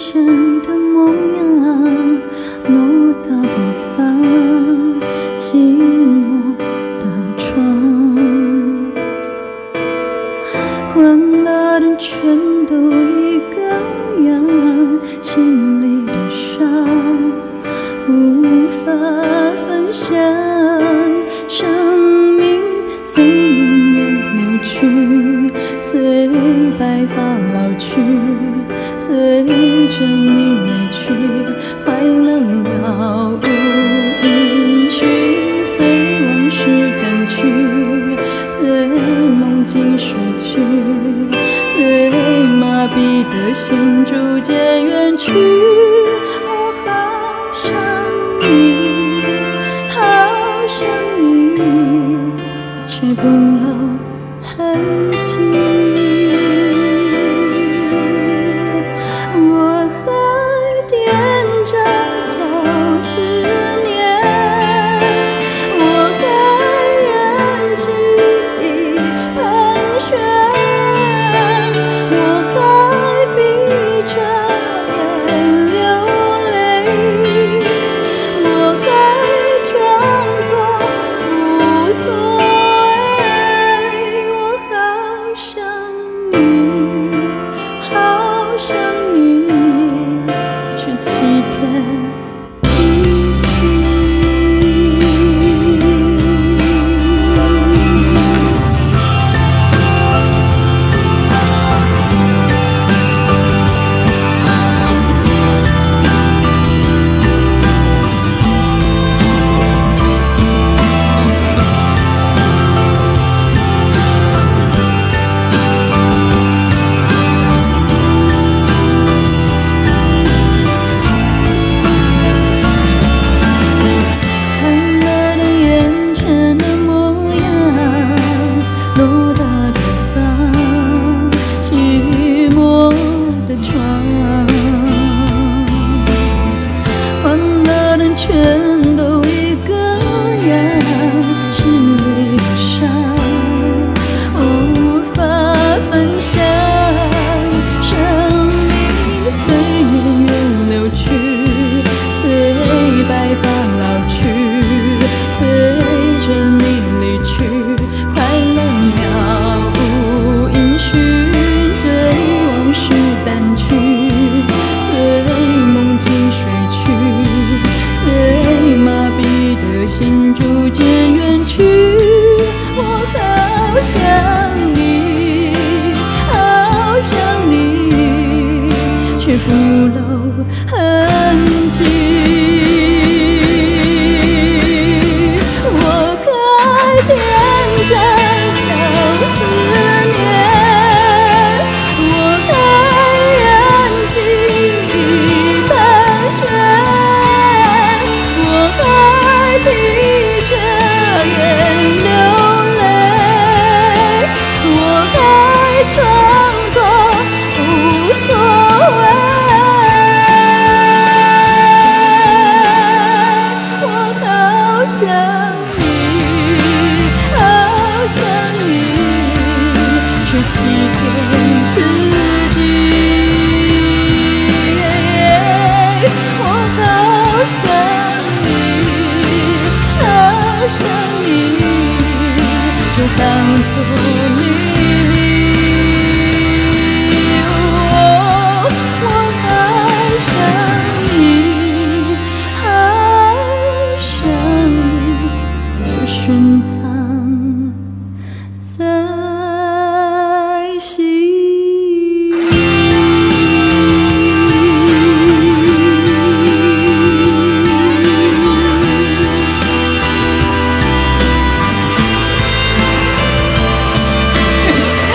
前的模样，偌大的房，寂寞的床，关了灯全都一个样，心里的伤无法分享。生命随年月流去，随白发老去，随着你离去，快乐了无音讯，随往事淡去，随梦境睡去，随麻痹的心逐渐远去。我好想你，好想你，却不露痕迹。想你，却欺骗自己。全都一个样，心里的伤无法分享。生命随年月流去，随白发老去，随着你离去，快乐了无音讯，随往事淡去，随梦境睡去，麻痹的心逐渐远去。我好想你，好想你，却不露痕迹。我还踮着脚思念，我还燃起一盘旋，闭着眼流泪，我还装作无所谓。我好想你，好想你，却欺骗自己。我好想想你，就当作你。